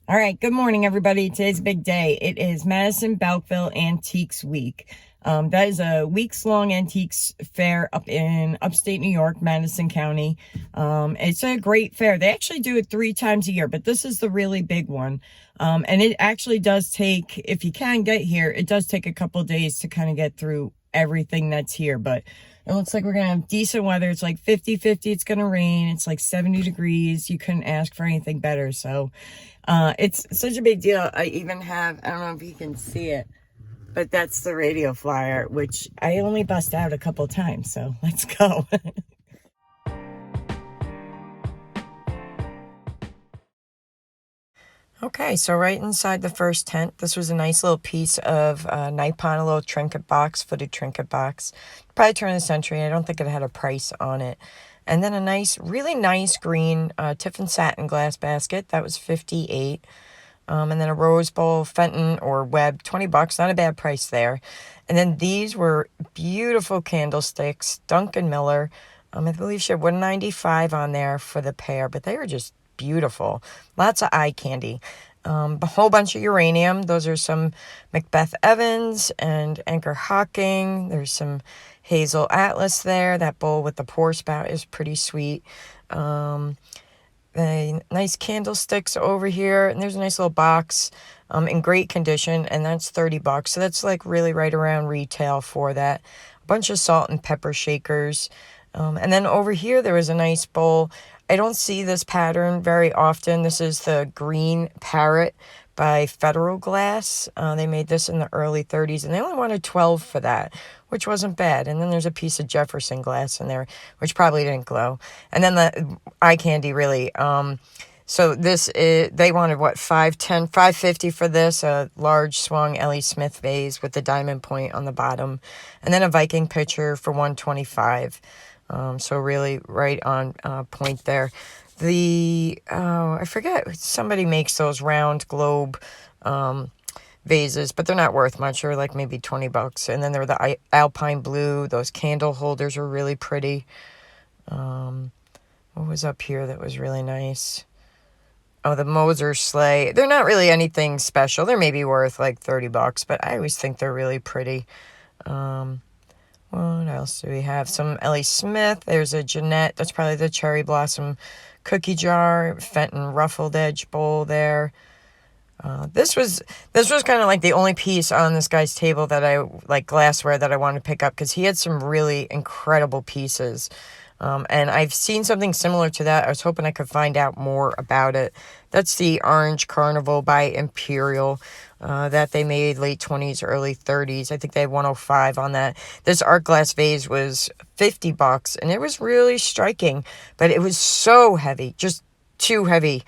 All right, good morning, everybody. Today's a big day. It is Madison Boukville Antiques Week. That is a weeks-long antiques fair up in upstate New York, Madison County. It's a great fair. They actually do it 3 times a year, but this is the really big one. And it actually does take, if you can get here, it does take a couple days to kind of get through everything that's here. But it looks like we're going to have decent weather. It's like 50-50. It's going to rain. It's like 70 degrees. You couldn't ask for anything better. So it's such a big deal. I even have, I don't know if you can see it, but that's the radio flyer, which I only bust out a couple times. So let's go. Okay, so right inside the first tent, this was a nice little piece of Nippon, a little trinket box, footed trinket box. Probably turn of the century. I don't think it had a price on it. And then a nice, really nice green Tiffin satin glass basket. That was $58. And then a rose bowl, Fenton or Webb, $20. Not a bad price there. And then these were beautiful candlesticks, Duncan Miller. I believe she had $195 on there for the pair, but they were just beautiful. Lots of eye candy. A whole bunch of uranium. Those are some Macbeth Evans and Anchor Hocking. There's some Hazel Atlas there. That bowl with the pour spout is pretty sweet. Nice candlesticks over here, and there's a nice little box in great condition, and that's $30. So that's like really right around retail for that. A bunch of salt and pepper shakers. And then over here there was a nice bowl. I don't see this pattern very often. This is the Green Parrot by Federal Glass. They made this in the early 30s, and they only wanted $12 for that, which wasn't bad. And then there's a piece of Jefferson glass in there, which probably didn't glow. And then the eye candy, really. So this is, they wanted what, $550 for this, a large swung Ellie Smith vase with the diamond point on the bottom, and then a Viking pitcher for $125. So really right on point there. I forget, somebody makes those round globe vases, but they're not worth much. They're like maybe $20. And then there were the Alpine Blue. Those candle holders are really pretty. What was up here that was really nice? Oh, the Moser sleigh. They're not really anything special. They're maybe worth like $30, but I always think they're really pretty. What else do we have? Some Ellie Smith. There's a Jeanette. That's probably the cherry blossom cookie jar. Fenton ruffled edge bowl there. This was kind of like the only piece on this guy's table that I like, glassware, that I wanted to pick up, because he had some really incredible pieces. And I've seen something similar to that. I was hoping I could find out more about it. That's the Orange Carnival by Imperial that they made late 20s, early 30s. I think they had $105 on that. This art glass vase was $50, and it was really striking, but it was so heavy, just too heavy.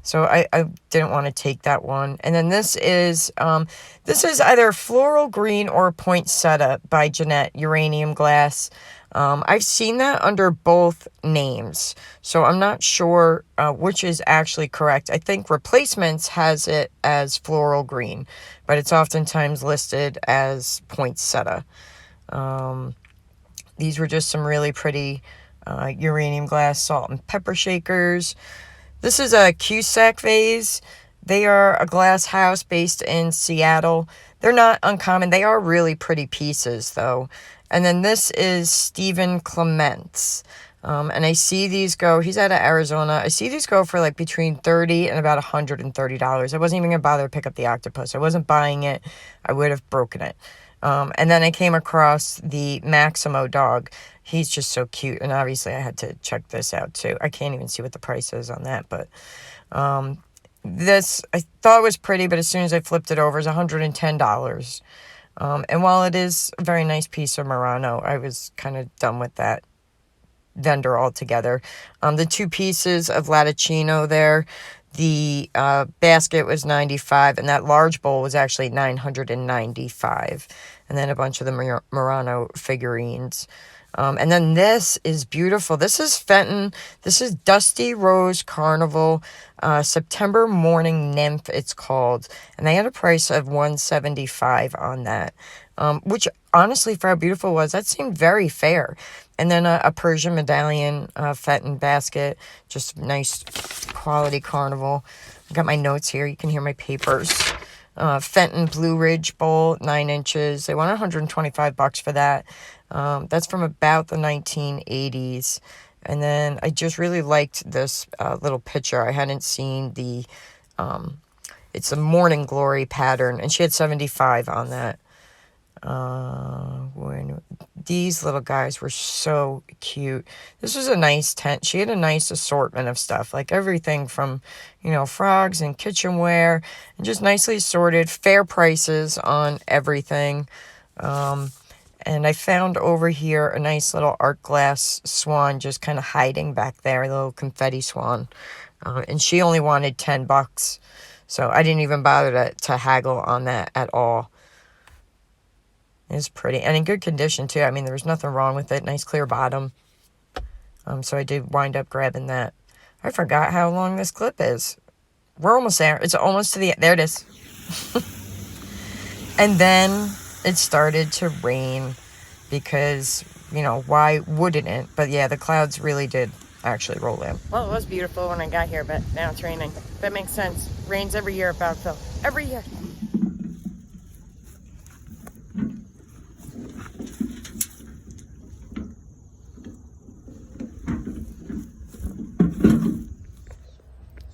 So I didn't want to take that one. And then this is either floral green or poinsettia by Jeanette, uranium glass. I've seen that under both names, so I'm not sure which is actually correct. I think Replacements has it as floral green, but it's oftentimes listed as poinsettia. These were just some really pretty uranium glass salt and pepper shakers. This is a Cusack vase. They are a glass house based in Seattle. They're not uncommon. They are really pretty pieces, though. And then this is Stephen Clements. And I see these go, he's out of Arizona. I see these go for like between $30 and about $130. I wasn't even going to bother to pick up the octopus. I wasn't buying it. I would have broken it. And then I came across the Maximo dog. He's just so cute. And obviously I had to check this out too. I can't even see what the price is on that. But this, I thought was pretty, but as soon as I flipped it over, it was $110. And while it is a very nice piece of Murano, I was kind of done with that vendor altogether. The two pieces of Latticino there, the basket was $95, and that large bowl was actually $995. And then a bunch of the Murano figurines. And then this is beautiful. This is Fenton. This is Dusty Rose Carnival, September Morning Nymph, it's called. And they had a price of $175 on that, which honestly, for how beautiful it was, that seemed very fair. And then a Persian medallion Fenton basket, just nice quality carnival. I got my notes here. You can hear my papers. Fenton Blue Ridge bowl, 9 inches. They want $125 for that. That's from about the 1980s. And then I just really liked this little picture. I hadn't seen the, it's a Morning Glory pattern, and she had 75 on that. These little guys were so cute. This was a nice tent. She had a nice assortment of stuff, like everything from, you know, frogs and kitchenware, and just nicely assorted, fair prices on everything. And I found over here a nice little art glass swan just kind of hiding back there, a little confetti swan. And she only wanted $10. So I didn't even bother to haggle on that at all. It's pretty, and in good condition too. I mean, there was nothing wrong with it. Nice clear bottom. So I did wind up grabbing that. I forgot how long this clip is. We're almost there. It's almost to the end. There it is. And then it started to rain because, you know, why wouldn't it? But yeah, the clouds really did actually roll in. Well, it was beautiful when I got here, but now it's raining. That makes sense. Rains every year at Boukville. Every year.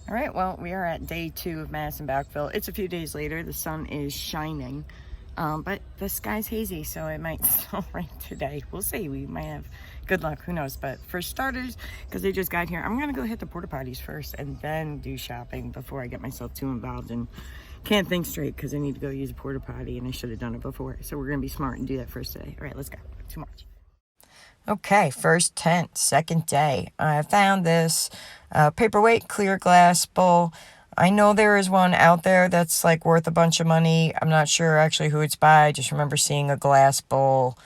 All right, well, we are at day 2 of Madison Boukville. It's a few days later. The sun is shining, but the sky's hazy, so it might still rain today. We'll see. We might have good luck. Who knows? But for starters, because they just got here, I'm going to go hit the porta potties first and then do shopping before I get myself too involved and can't think straight because I need to go use a porta potty, and I should have done it before. So we're going to be smart and do that first today. All right, let's go. Too much. Okay, first tent, second day. I found this paperweight clear glass bowl. I know there is one out there that's like worth a bunch of money. I'm not sure actually who it's by. I just remember seeing a glass bowl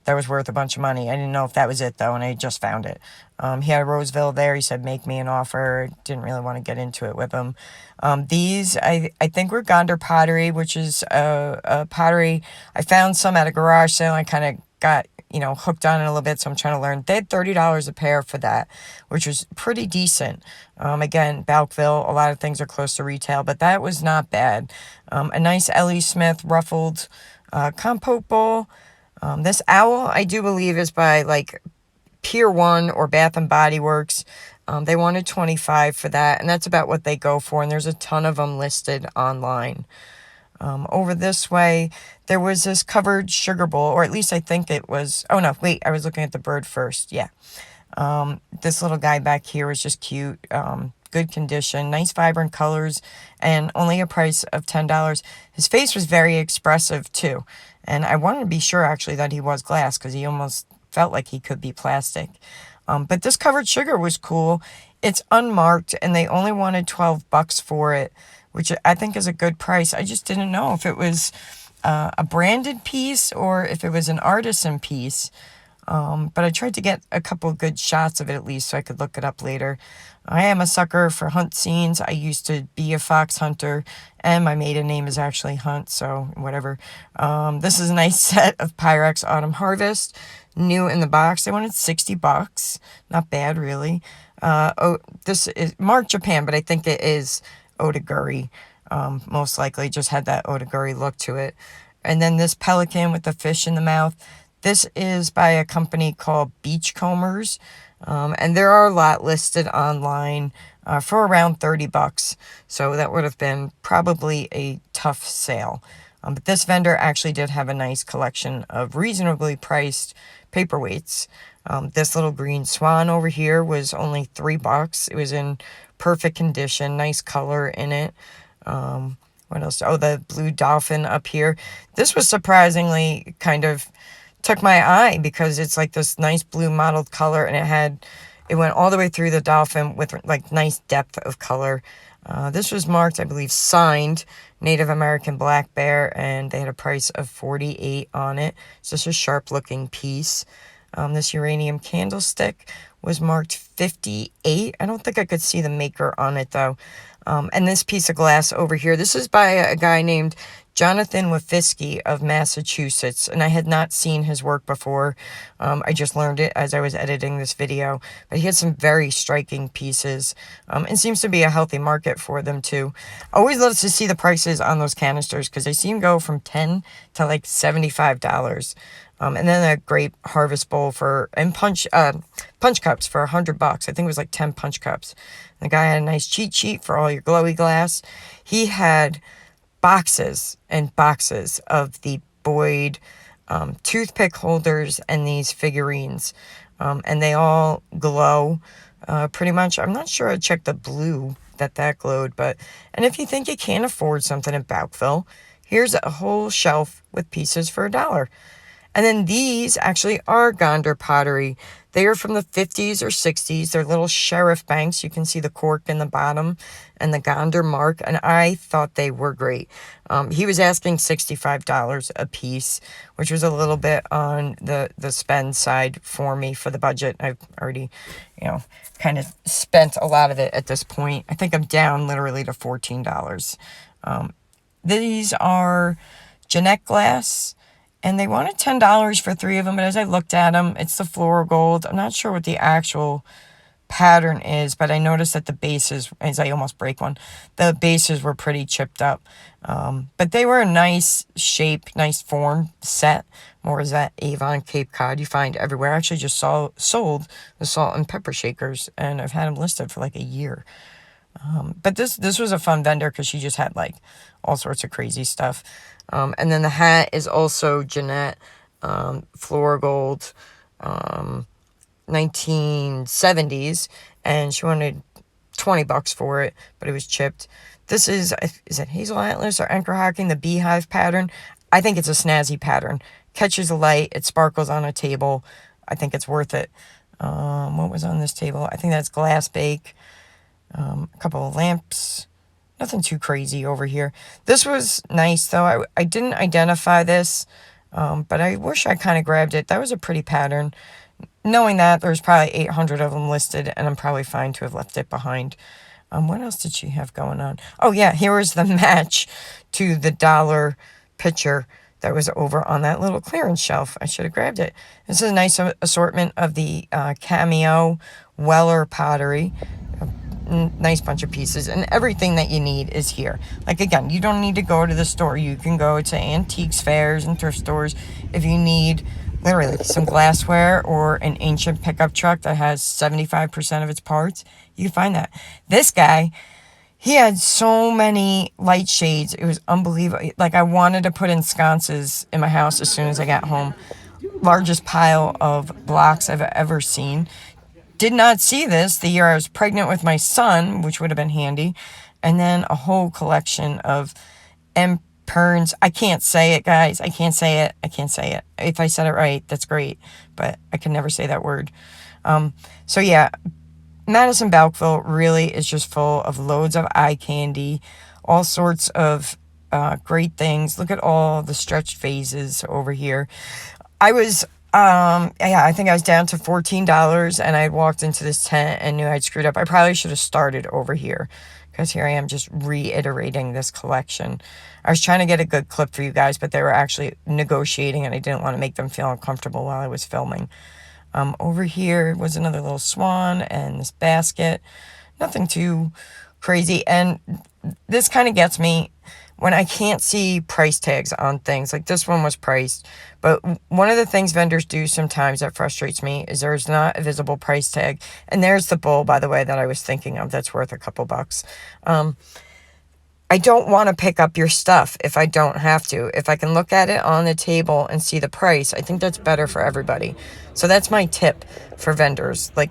that was worth a bunch of money. I didn't know if that was it though, and I just found it. He had a Roseville there. He said, make me an offer. Didn't really want to get into it with him. These, I think were Gonder pottery, which is a pottery. I found some at a garage sale. I kind of got, you know, hooked on it a little bit, so I'm trying to learn. They had $30 a pair for that, which was pretty decent. Again, Boukville, a lot of things are close to retail, but that was not bad. A nice Ellie Smith ruffled compote bowl. This owl, I do believe, is by like Pier 1 or Bath and Body Works. They wanted $25 for that, and that's about what they go for, and there's a ton of them listed online. Over this way, there was this covered sugar bowl, or at least I think it was, oh no, wait, I was looking at the bird first, yeah. This little guy back here was just cute, good condition, nice vibrant colors, and only a price of $10. His face was very expressive too, and I wanted to be sure actually that he was glass, because he almost felt like he could be plastic. But this covered sugar was cool. It's unmarked, and they only wanted $12 for it, which I think is a good price. I just didn't know if it was a branded piece or if it was an artisan piece. But I tried to get a couple good shots of it at least so I could look it up later. I am a sucker for hunt scenes. I used to be a fox hunter, and my maiden name is actually Hunt, so whatever. This is a nice set of Pyrex Autumn Harvest, new in the box. They wanted $60. Not bad, really. This is marked Japan, but I think it is Otaguri, most likely. Just had that Otaguri look to it. And then this pelican with the fish in the mouth. This is by a company called Beachcombers, and there are a lot listed online for around $30. So that would have been probably a tough sale. But this vendor actually did have a nice collection of reasonably priced paperweights. This little green swan over here was only $3. It was in perfect condition, nice color in it. What else? Oh, the blue dolphin up here. This was surprisingly kind of took my eye because it's like this nice blue mottled color, and it went all the way through the dolphin with like nice depth of color. This was marked, I believe, signed Native American black bear, and they had a price of $48 on it. It's just a sharp looking piece. This uranium candlestick was marked $58. I don't think I could see the maker on it though. And this piece of glass over here, this is by a guy named Jonathan Wafisky of Massachusetts, and I had not seen his work before. I just learned it as I was editing this video, but he had some very striking pieces, and seems to be a healthy market for them too. Always love to see the prices on those canisters because they seem to go from $10 to like $75. And then a great harvest bowl and punch cups for $100. I think it was like 10 punch cups. And the guy had a nice cheat sheet for all your glowy glass. He had boxes and boxes of the Braid toothpick holders and these figurines. And they all glow pretty much. I'm not sure I checked the blue that glowed, and if you think you can't afford something in Bouckville, here's a whole shelf with pieces for $1. And then these actually are Gonder pottery. They are from the 50s or 60s. They're little sheriff banks. You can see the cork in the bottom and the Gonder mark. And I thought they were great. He was asking $65 a piece, which was a little bit on the spend side for me for the budget. I've already, kind of spent a lot of it at this point. I think I'm down literally to $14. These are Jeanette glass. And they wanted $10 for 3 of them, but as I looked at them, it's the floral gold. I'm not sure what the actual pattern is, but I noticed that the bases, as I almost break one, the bases were pretty chipped up. But they were a nice shape, nice form set. More as that Avon Cape Cod you find everywhere. I actually just sold the salt and pepper shakers, and I've had them listed for like a year. But this was a fun vendor because she just had like all sorts of crazy stuff. And then the hat is also Jeanette, floral gold, 1970s, and she wanted $20 for it, but it was chipped. This is it Hazel Atlas or Anchor Hocking, the beehive pattern? I think it's a snazzy pattern. Catches the light, it sparkles on a table. I think it's worth it. What was on this table? I think that's glass bake. A couple of lamps. Nothing too crazy over here. This was nice, though. I didn't identify this, but I wish I kind of grabbed it. That was a pretty pattern. Knowing that, there's probably 800 of them listed, and I'm probably fine to have left it behind. What else did she have going on? Oh, yeah, here was the match to the dollar pitcher that was over on that little clearance shelf. I should have grabbed it. This is a nice assortment of the Cameo Weller pottery. Nice bunch of pieces, and everything that you need is here. Like, again, you don't need to go to the store. You can go to antiques fairs and thrift stores if you need literally some glassware or an ancient pickup truck that has 75% of its parts. You can find that. This guy, he had so many light shades. It was unbelievable. Like, I wanted to put in sconces in my house as soon as I got home. Largest pile of blocks I've ever seen. Did not see this the year I was pregnant with my son, which would have been handy. And then a whole collection of Perns. I can't say it, guys. I can't say it. If I said it right, that's great. But I can never say that word. So yeah, Madison Bouckville really is just full of loads of eye candy. All sorts of great things. Look at all the stretched vases over here. I think I was down to $14, and I walked into this tent and knew I'd screwed up. I probably should have started over here, because here I am just reiterating this collection. I was trying to get a good clip for you guys, but they were actually negotiating, and I didn't want to make them feel uncomfortable while I was filming. Over here was another little swan and this basket. Nothing too crazy, and this kind of gets me when I can't see price tags on things. Like, this one was priced, but one of the things vendors do sometimes that frustrates me is there's not a visible price tag. And there's the bowl, by the way, that I was thinking of that's worth a couple bucks. I don't want to pick up your stuff if I don't have to. If I can look at it on the table and see the price, I think that's better for everybody. So that's my tip for vendors. Like,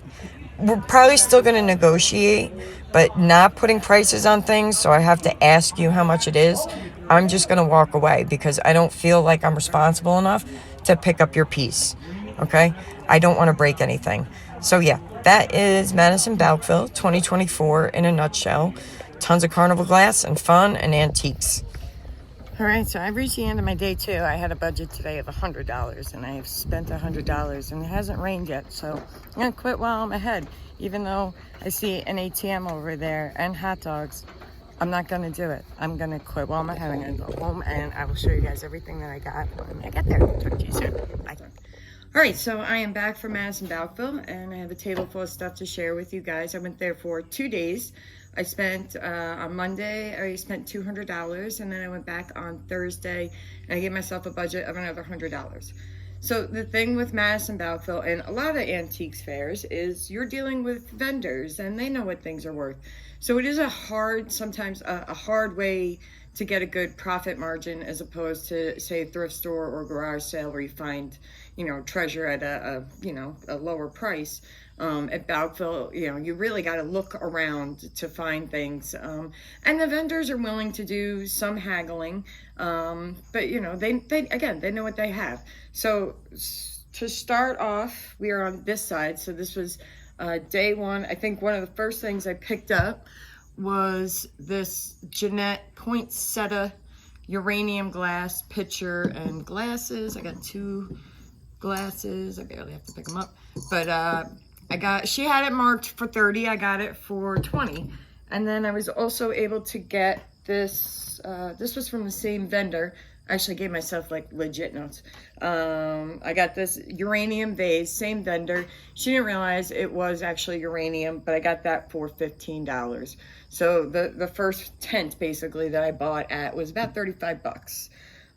we're probably still going to negotiate, but not putting prices on things, so I have to ask you how much it is. I'm just going to walk away because I don't feel like I'm responsible enough to pick up your piece, okay? I don't want to break anything. So yeah, that is Madison Bouckville 2024 in a nutshell. Tons of carnival glass and fun and antiques. All right, so I've reached the end of my day too. I had a budget today of $100, and I have spent $100, and it hasn't rained yet, so I'm going to quit while I'm ahead, even though I see an ATM over there and hot dogs. I'm not gonna do it. I'm gonna quit while I'm having it. Go home and I will show you guys everything that I got when I get there. Talk to you soon. Bye. All right, so I am back from Madison Boukville, and I have a table full of stuff to share with you guys. I went there for 2 days. I spent, on Monday, I spent $200, and then I went back on Thursday, and I gave myself a budget of another $100. So the thing with Madison Boukville and a lot of antiques fairs is you're dealing with vendors, and they know what things are worth. So it is sometimes a hard way to get a good profit margin as opposed to, say, a thrift store or garage sale where you find, treasure at a lower price. At Boukville, you really got to look around to find things. And the vendors are willing to do some haggling, but they know what they have. So to start off, we are on this side. So this was day one. I think one of the first things I picked up was this Jeanette poinsettia uranium glass pitcher and glasses. I got 2 glasses. I barely have to pick them up, but she had it marked for 30. I got it for 20. And then I was also able to get this. This was from the same vendor. I actually gave myself like legit notes. I got this uranium vase, same vendor. She didn't realize it was actually uranium, but I got that for $15. So the first tent basically that I bought at was about 35 bucks.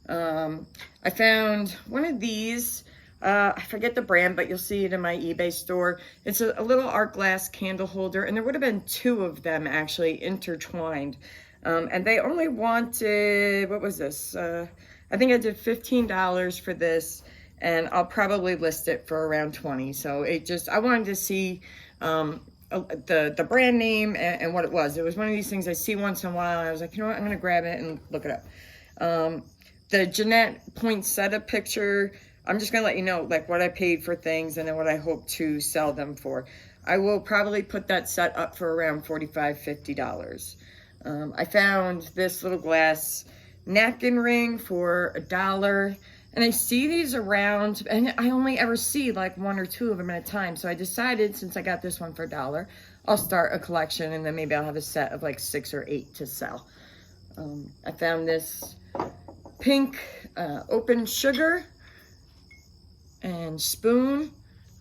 I found one of these. I forget the brand, but you'll see it in my eBay store. It's a little art glass candle holder, and there would have been 2 of them actually intertwined. And they only wanted, what was this? I think I did $15 for this, and I'll probably list it for around 20. So I wanted to see the brand name and what it was. It was one of these things I see once in a while, and I was like, you know what, I'm gonna grab it and look it up. The Jeanette poinsettia picture, I'm just gonna let you know like what I paid for things and then what I hope to sell them for. I will probably put that set up for around $45, $50. I found this little glass napkin ring for $1, and I see these around, and I only ever see like 1 or 2 of them at a time. So I decided, since I got this one for $1, I'll start a collection, and then maybe I'll have a set of like 6 or 8 to sell. I found this pink open sugar and spoon.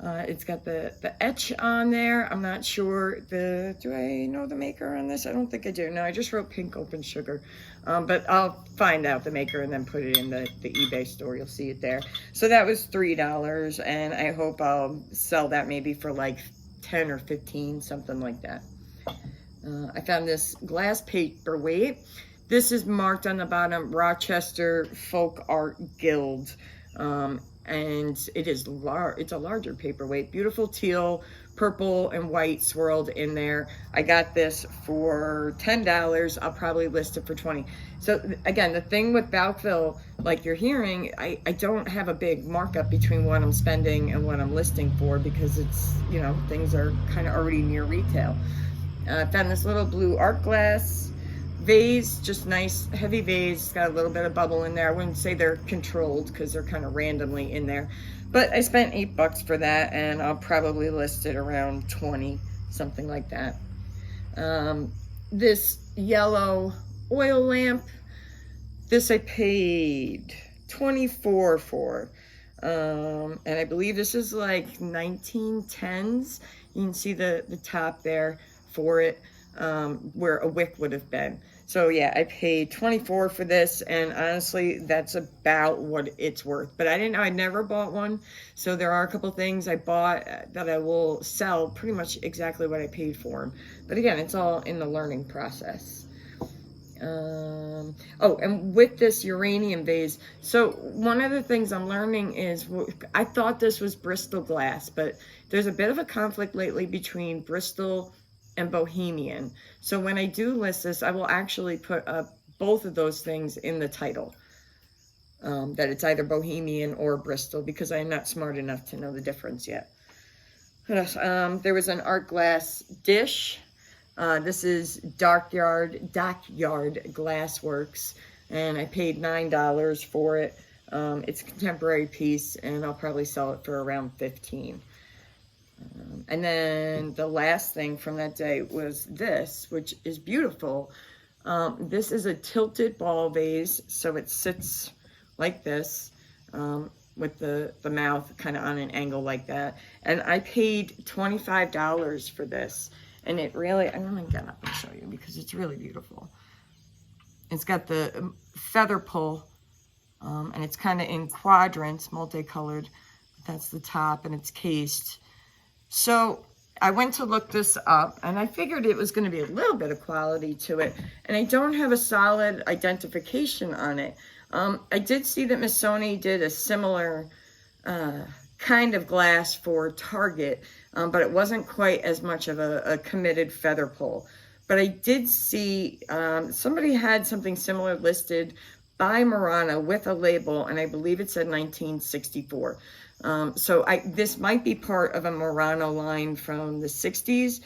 It's got the etch on there. I'm not sure do I know the maker on this? I don't think I do. No, I just wrote pink open sugar. But I'll find out the maker and then put it in the eBay store. You'll see it there. So that was $3, and I hope I'll sell that maybe for like 10 or 15, something like that. I found this glass paperweight. This is marked on the bottom, Rochester Folk Art Guild. And it's a larger paperweight, beautiful teal, purple and white swirled in there. I got this for $10. I'll probably list it for 20. So again, the thing with Boukville, like you're hearing, I don't have a big markup between what I'm spending and what I'm listing for, because it's, things are kind of already near retail. I found this little blue art glass vase, just nice heavy vase. It's got a little bit of bubble in there. I wouldn't say they're controlled because they're kind of randomly in there, but I spent $8 for that, and I'll probably list it around 20, something like that. This yellow oil lamp, this I paid $24 for, and I believe this is like 1910s. You can see the top there for it, where a wick would have been. So yeah, I paid $24 for this, and honestly, that's about what it's worth. But I didn't know, I never bought one. So there are a couple things I bought that I will sell pretty much exactly what I paid for them. But again, it's all in the learning process. Oh, and with this uranium vase, so one of the things I'm learning is, I thought this was Bristol glass, but there's a bit of a conflict lately between Bristol and Bohemian. So when I do list this, I will actually put up both of those things in the title, that it's either Bohemian or Bristol, because I'm not smart enough to know the difference yet. There was an art glass dish. This is Dockyard Glassworks, and I paid $9 for it. It's a contemporary piece, and I'll probably sell it for around $15. And then the last thing from that day was this, which is beautiful. This is a tilted ball vase, so it sits like this, with the mouth kind of on an angle like that. And I paid $25 for this. And it really, I'm going to get up and show you because it's really beautiful. It's got the feather pull, and it's kind of in quadrants, multicolored. That's the top, and it's cased. So I went to look this up, and I figured it was going to be a little bit of quality to it. And I don't have a solid identification on it. I did see that Missoni did a similar kind of glass for Target, but it wasn't quite as much of a committed feather pull. But I did see somebody had something similar listed by Murano with a label, and I believe it said 1964. So this might be part of a Murano line from the 60s.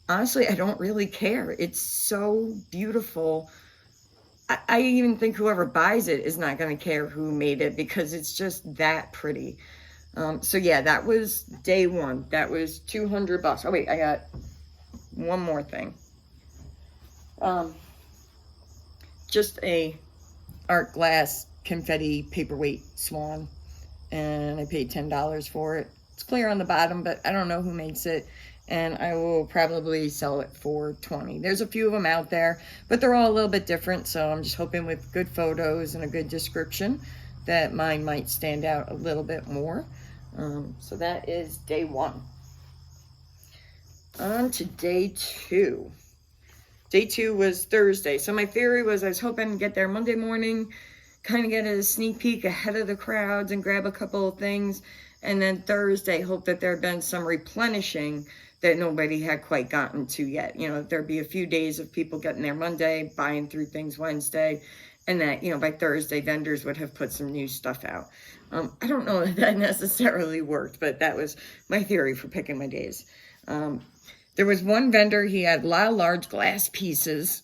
Honestly, I don't really care. It's so beautiful. I even think whoever buys it is not going to care who made it because it's just that pretty. So yeah, that was day one. That was $200. Oh wait, I got one more thing. Just a art glass confetti paperweight swan, and I paid $10 for it. It's clear on the bottom, but I don't know who makes it, and I will probably sell it for $20. There's a few of them out there, but they're all a little bit different, so I'm just hoping with good photos and a good description that mine might stand out a little bit more. So that is day one. On to day two. Day two was Thursday. So my theory was I was hoping to get there Monday morning, kind of get a sneak peek ahead of the crowds and grab a couple of things. And then Thursday, hope that there had been some replenishing that nobody had quite gotten to yet. You know, there'd be a few days of people getting there Monday, buying through things Wednesday, and that, you know, by Thursday, vendors would have put some new stuff out. I don't know that that necessarily worked, but that was my theory for picking my days. There was one vendor, he had a lot of large glass pieces.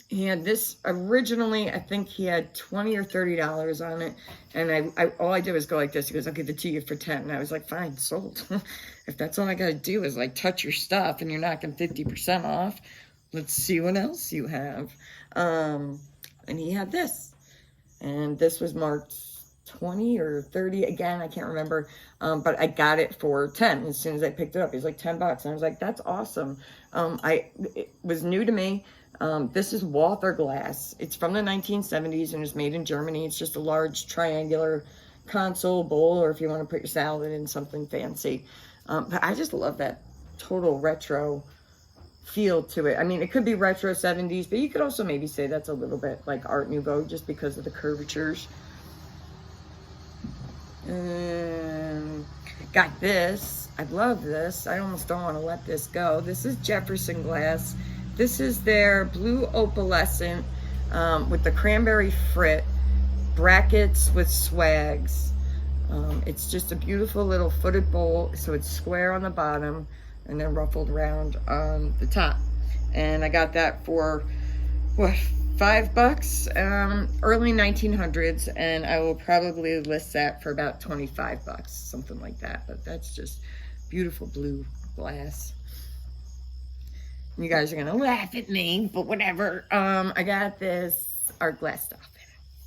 He had this originally, I think he had $20 or $30 on it. And all I did was go like this. He goes, I'll give it to you for 10. And I was like, fine, sold. If that's all I got to do is like touch your stuff and you're knocking 50% off, let's see what else you have. And he had this. And this was marked 20 or 30. Again, I can't remember. But I got it for 10 as soon as I picked it up. It was like $10. And I was like, that's awesome. It was new to me. This is Walther glass. It's from the 1970s and it's made in Germany. It's just a large triangular console bowl, or if you want to put your salad in something fancy. But I just love that total retro feel to it. I mean, it could be retro 70s, but you could also maybe say that's a little bit like Art Nouveau just because of the curvatures. Got this. I love this. I almost don't want to let this go. This is Jefferson glass. This is their blue opalescent with the cranberry frit, brackets with swags. It's just a beautiful little footed bowl, so it's square on the bottom and then ruffled around on the top. And I got that for, what, $5? Early 1900s, and I will probably list that for about $25, something like that. But that's just beautiful blue glass. You guys are gonna laugh at me, but whatever. I got this art glass stuff,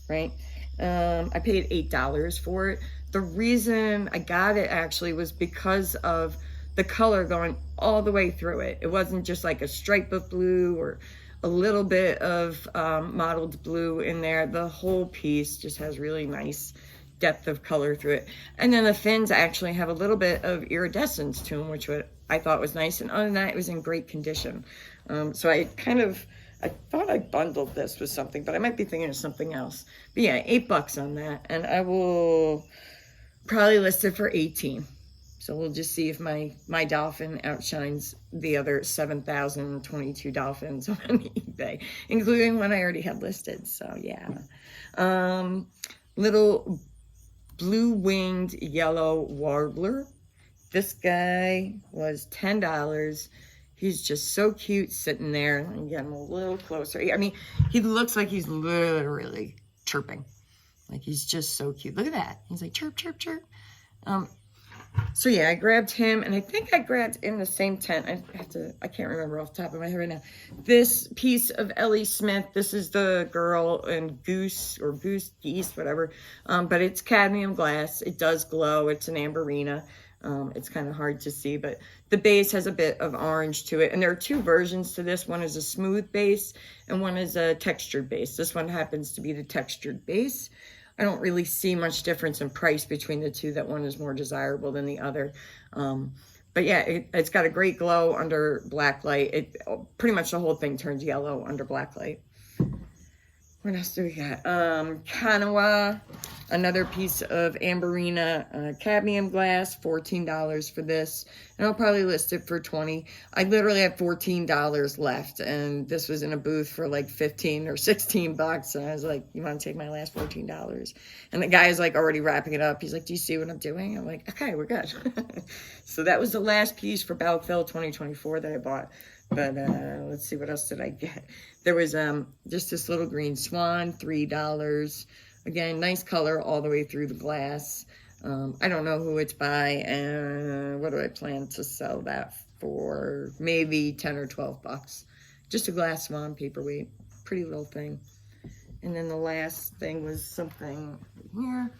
right? I paid $8 for it. The reason I got it actually was because of the color going all the way through it. It wasn't just like a stripe of blue or a little bit of mottled blue in there. The whole piece just has really nice depth of color through it. And then the fins actually have a little bit of iridescence to them, which I thought was nice. And other than that, it was in great condition. So I thought I bundled this with something, but I might be thinking of something else. But yeah, $8 on that. And I will probably list it for 18. So we'll just see if my dolphin outshines the other 7,022 dolphins on eBay, including one I already had listed. So yeah. Little blue-winged yellow warbler. This guy was $10. He's just so cute sitting there. Let me get him a little closer. I mean, he looks like he's literally chirping. Like he's just so cute. Look at that. He's like chirp, chirp, chirp. So yeah, I grabbed him, and I think I grabbed in the same tent. I can't remember off the top of my head right now. This piece of Ellie Smith. This is the girl and geese, whatever. But it's cadmium glass. It does glow. It's an amberina. It's kind of hard to see, but the base has a bit of orange to it. And there are two versions to this. One is a smooth base, and one is a textured base. This one happens to be the textured base. I don't really see much difference in price between the two, that one is more desirable than the other. But yeah, it's got a great glow under black light. Pretty much the whole thing turns yellow under black light. What else do we got? Kanawa, another piece of amberina cadmium glass, $14 for this. And I'll probably list it for $20. I literally have $14 left, and this was in a booth for like 15 or 16 bucks. And I was like, you want to take my last $14? And the guy is like already wrapping it up. He's like, do you see what I'm doing? I'm like, okay, we're good. So that was the last piece for Bouckville 2024 that I bought. But let's see, what else did I get? There was just this little green swan, $3. Again, nice color all the way through the glass. I don't know who it's by, and what do I plan to sell that for? Maybe 10 or 12 bucks. Just a glass swan paperweight. Pretty little thing. And then the last thing was something here.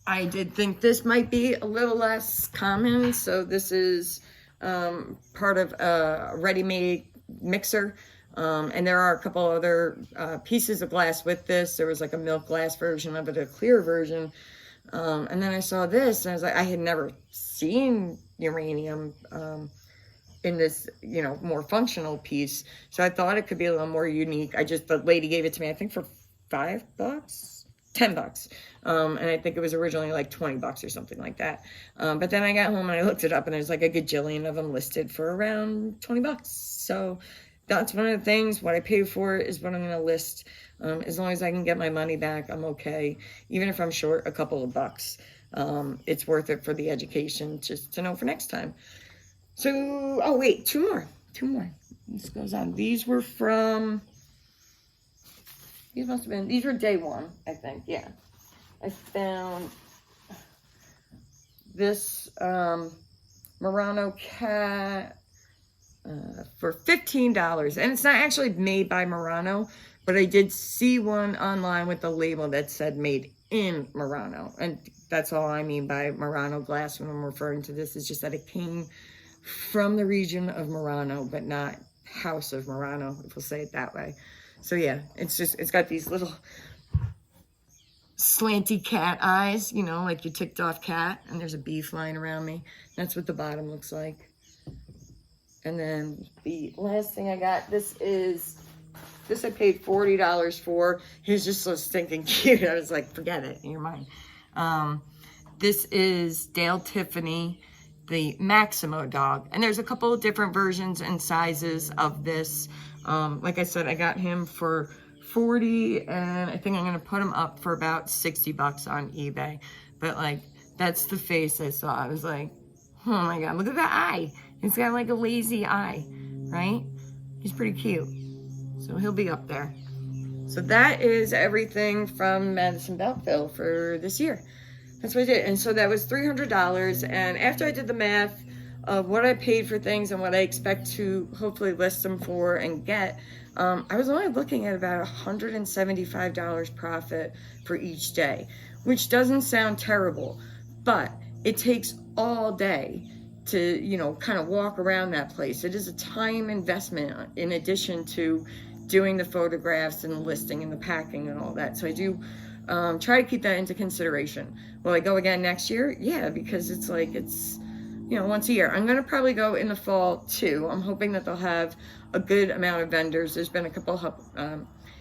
I did think this might be a little less common, so this is part of a ready-made mixer, and there are a couple other pieces of glass with this. There was like a milk glass version of it, a clear version, and then I saw this, and I was like, I had never seen uranium in this, you know, more functional piece, so I thought it could be a little more unique. The lady gave it to me, I think for $5, $10. And I think it was originally like 20 bucks or something like that. But then I got home and I looked it up, and there's like a gajillion of them listed for around 20 bucks. So that's one of the things. What I pay for is what I'm going to list. As long as I can get my money back, I'm okay. Even if I'm short a couple of bucks, it's worth it for the education, just to know for next time. So, oh wait, two more. This goes on. These were day one, I think, yeah. I found this Murano cat for $15. And it's not actually made by Murano, but I did see one online with the label that said made in Murano. And that's all I mean by Murano glass when I'm referring to this, is just that it came from the region of Murano, but not House of Murano, if we'll say it that way. So yeah, it's got these little slanty cat eyes, you know, like your ticked off cat, and there's a bee flying around me. That's what the bottom looks like. And then the last thing I got, this I paid $40 for. He was just so stinking cute. I was like, forget it, you're mine. This is Dale Tiffany, the Maximo dog. And there's a couple of different versions and sizes of this. Like I said, I got him for $40, and I think I'm gonna put him up for about 60 bucks on eBay. But like, that's the face I saw. I was like, oh my God, look at that eye. He's got like a lazy eye, right? He's pretty cute. So he'll be up there. So that is everything from Madison Bouckville for this year. That's what I did. And so that was $300. And after I did the math of what I paid for things and what I expect to hopefully list them for and get, I was only looking at about $175 profit for each day, which doesn't sound terrible, but it takes all day to, you know, kind of walk around that place. It is a time investment in addition to doing the photographs and the listing and the packing and all that. So I do try to keep that into consideration. Will I go again next year? Yeah, because it's like, it's, you know, once a year. I'm going to probably go in the fall too. I'm hoping that they'll have a good amount of vendors. There's been a couple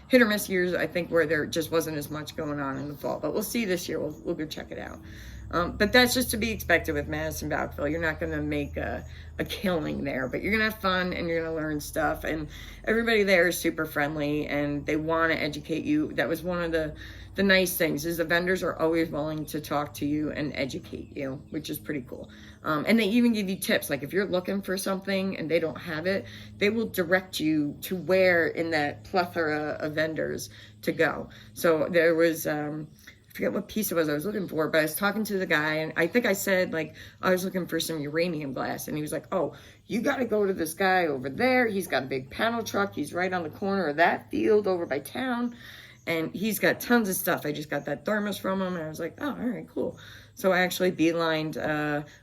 hit or miss years, I think, where there just wasn't as much going on in the fall. But we'll see this year. We'll go check it out. But that's just to be expected with Madison Bouckville. You're not going to make a killing there, but you're going to have fun and you're going to learn stuff. And everybody there is super friendly and they want to educate you. That was one of the nice things, is the vendors are always willing to talk to you and educate you, which is pretty cool. And they even give you tips. Like if you're looking for something and they don't have it, they will direct you to where in that plethora of vendors to go. So there was, I forget what piece it was I was looking for, but I was talking to the guy, and I think I said, like, I was looking for some uranium glass, and he was like, oh, you got to go to this guy over there. He's got a big panel truck. He's right on the corner of that field over by town, and he's got tons of stuff. I just got that thermos from him, and I was like, oh, all right, cool. So I actually beelined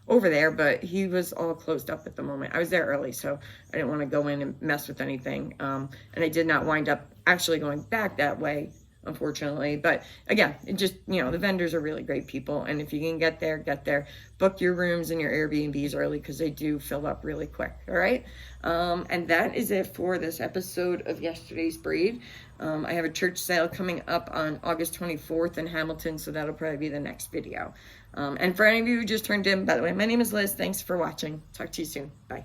over there, but he was all closed up at the moment. I was there early, so I didn't want to go in and mess with anything, and I did not wind up actually going back that way, unfortunately. But again, it just, you know, the vendors are really great people, and if you can get there. Book your rooms and your Airbnbs early, because they do fill up really quick. All right, and that is it for this episode of yesterday's Braid. I have a church sale coming up on August 24th in Hamilton, so that'll probably be the next video. And for any of you who just turned in, by the way, my name is Liz. Thanks for watching. Talk to you soon. Bye.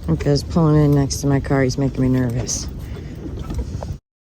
Because pulling in next to my car, he's making me nervous.